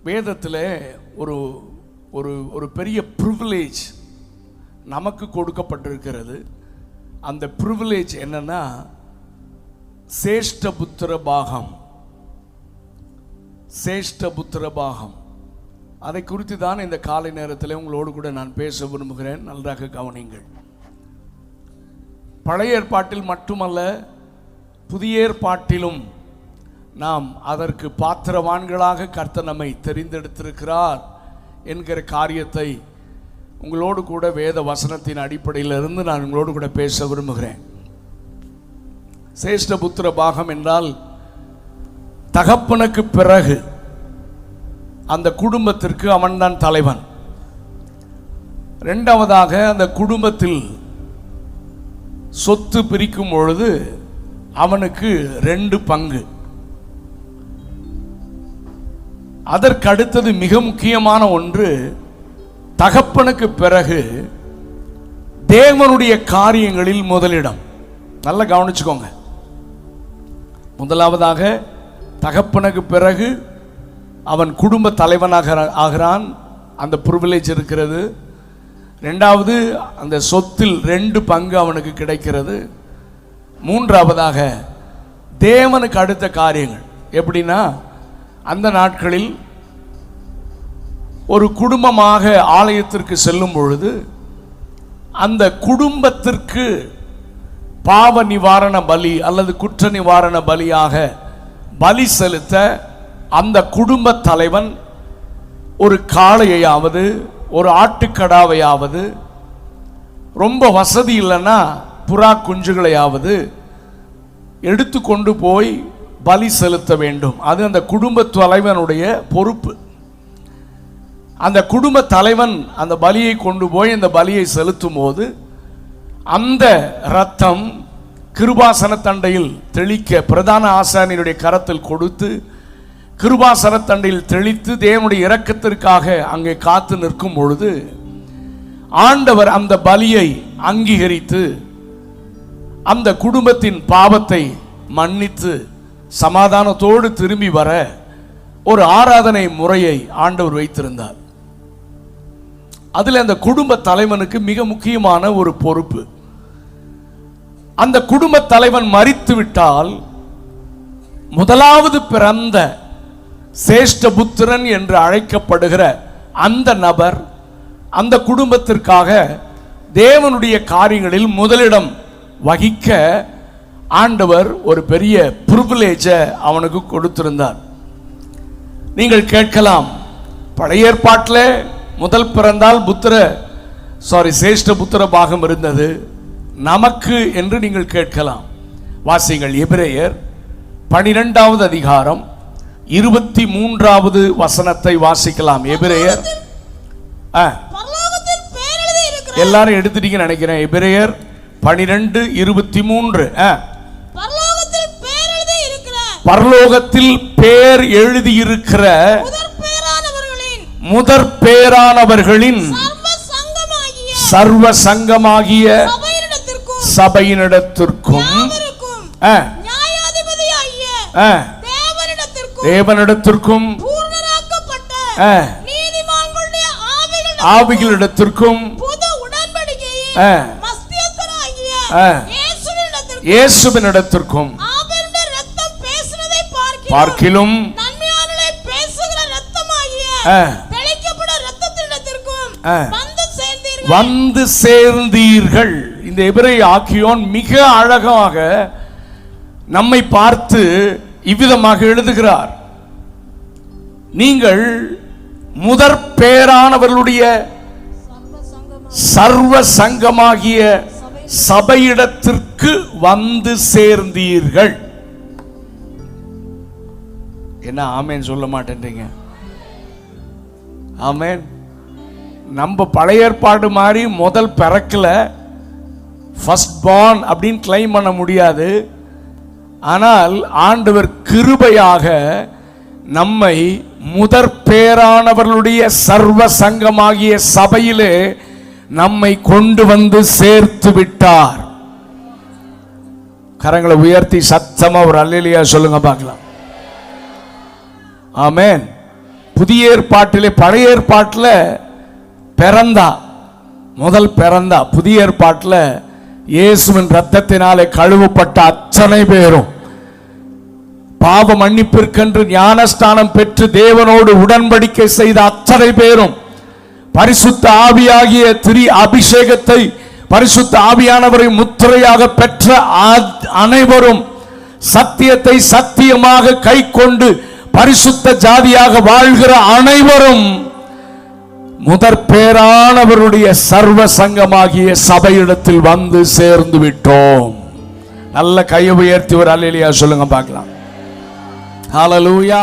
வேதத்தில் ஒரு ஒரு ஒரு பெரிய ப்ரிவிலேஜ் நமக்கு கொடுக்கப்பட்டிருக்கிறது. அந்த ப்ரிவிலேஜ் என்னன்னா சேஷ்டபுத்திர பாகம். சேஷ்டபுத்திர பாகம் அதை குறித்து தான் இந்த காலை நேரத்தில் உங்களோடு கூட நான் பேச விரும்புகிறேன். நன்றாக கவனிங்கள். பழைய ஏற்பாட்டில் மட்டுமல்ல, புதிய ஏற்பாட்டிலும் நாம் அதற்கு பாத்திரவான்களாக கர்த்தர் நம்மை தெரிந்தெடுத்திருக்கிறார் என்கிற காரியத்தை உங்களோடு கூட வேத வசனத்தின் அடிப்படையில் இருந்து நான் உங்களோடு கூட பேச விரும்புகிறேன். சேஷ்டபுத்திர பாகம் என்றால் தகப்பனுக்கு பிறகு அந்த குடும்பத்திற்கு அவன்தான் தலைவன். இரண்டாவதாக அந்த குடும்பத்தில் சொத்து பிரிக்கும் பொழுது அவனுக்கு 2 பங்கு. அதற்கு அடுத்தது மிக முக்கியமான ஒன்று, தகப்பனுக்கு பிறகு தேவனுடைய காரியங்களில் முதலிடம். நல்லா கவனிச்சுக்கோங்க. முதலாவதாக தகப்பனுக்கு பிறகு அவன் குடும்ப தலைவனாக ஆகிறான், அந்த ப்ரிவிலேஜ் இருக்கிறது. ரெண்டாவது, அந்த சொத்தில் 2 பங்கு அவனுக்கு கிடைக்கிறது. மூன்றாவதாக தேவனுக்கு அடுத்த காரியங்கள். எப்படின்னா, அந்த நாட்களில் ஒரு குடும்பமாக ஆலயத்திற்கு செல்லும் பொழுது அந்த குடும்பத்திற்கு பாவ நிவாரண பலி அல்லது குற்ற நிவாரண பலியாக பலி செலுத்த அந்த குடும்ப தலைவன் ஒரு காளையையாவது ஒரு ஆட்டுக்கடாவையாவது, ரொம்ப வசதி இல்லைன்னா புறா குஞ்சுகளையாவது எடுத்து கொண்டு போய் பலி செலுத்த வேண்டும். அது அந்த குடும்ப தலைவனுடைய பொறுப்பு. அந்த குடும்ப தலைவன் அந்த பலியை கொண்டு போய் அந்த பலியை செலுத்தும் போது அந்த இரத்தம் கிருபாசன தண்டையில் தெளிக்க பிரதான ஆசாரியனுடைய கரத்தில் கொடுத்து கிருபாசன தண்டையில் தெளித்து தேவனுடைய இரக்கத்திற்காக அங்கே காத்து நிற்கும் பொழுது ஆண்டவர் அந்த பலியை அங்கீகரித்து அந்த குடும்பத்தின் பாவத்தை மன்னித்து சமாதானத்தோடு திரும்பி வர ஒரு ஆராதனை முறையை ஆண்டவர் வைத்திருந்தார். அதில் அந்த குடும்ப தலைவனுக்கு மிக முக்கியமான ஒரு பொறுப்பு. அந்த குடும்ப தலைவன் மரித்து விட்டால் முதலாவது பிறந்த சேஷ்டபுத்திரன் என்று அழைக்கப்படுகிற அந்த நபர் அந்த குடும்பத்திற்காக தேவனுடைய காரியங்களில் முதலிடம் வகிக்க ஆண்டவர் ஒரு பெரிய ப்ரிவிலேஜை அவனுக்கு கொடுத்திருந்தார். நீங்கள் கேட்கலாம், பழைய ஏற்பாட்டில் முதல் பிறந்தால் சேஷ்டபுத்திர பாகம் இருந்தது, நமக்கு என்று நீங்கள் கேட்கலாம். வாசிங்கள், எபிரேயர் 12வது அதிகாரம் 23வது வசனத்தை வாசிக்கலாம். எபிரேயர் எல்லாரும் எடுத்துட்டீங்கன்னு நினைக்கிறேன். எபிரேயர் 12:23. பரலோகத்தில் பேர் எழுதியிருக்கிற முதற் பேரானவர்களின் சர்வ சங்கமாகிய சபையினிடத்திற்கும் தேவனிடத்திற்கும் ஆவிகளிடத்திற்கும் இயேசுவினிடத்திற்கும் பார்க்கிலும் வந்து சேர்ந்தீர்கள். இந்த எபிரேய ஆக்கியோன் மிக அழகாக நம்மை பார்த்து இவ்விதமாக எழுதுகிறார். நீங்கள் முதற் பேரானவர்களுடைய சர்வ சங்கமாகிய சபையிடத்திற்கு வந்து சேர்ந்தீர்கள். என்ன ஆமேன் சொல்ல மாட்டேன்றீங்க? ஆமேன். நம்ம பழைய ஏற்பாடு மாதிரி முதல் பிறக்கல, ஃபர்ஸ்ட் பார்ன் அப்படின்னு கிளைம் பண்ண முடியாது. ஆனால் ஆண்டவர் கிருபையாக நம்மை முதற் பேரானவர்களுடைய சர்வ சங்கமாகிய சபையிலே நம்மை கொண்டு வந்து சேர்த்து விட்டார். கரங்களை உயர்த்தி சத்தமா ஒரு அல்லேலூயா சொல்லுங்க பார்க்கலாம். ஆமென். புதிய ஏற்பாட்டிலே, பழைய ஏற்பாட்டில் பிறந்தா, முதல் பிறந்தா. புதிய ஏற்பாட்டில் இயேசுவின் இரத்தத்தினாலே கழுவப்பட்ட அத்தனை பேரும், பாவ மன்னிப்பிற்கென்று ஞானஸ்தானம் பெற்று தேவனோடு உடன்படிக்கை செய்த அத்தனை பேரும், பரிசுத்த ஆவியாகிய அபிஷேகத்தை, பரிசுத்த ஆவியானவரை முத்திரையாக பெற்ற அனைவரும், சத்தியத்தை சத்தியமாக கை கொண்டு பரிசுத்த ஜாதியாக வாழ்கிற அனைவரும் முதற் பேரானவருடைய சர்வ சங்கமாகிய சபையிடத்தில் வந்து சேர்ந்து விட்டோம். நல்ல கையை உயர்த்தி ஒரு அல்லேலூயா சொல்லுங்க பார்க்கலாம். ஹல்லேலூயா.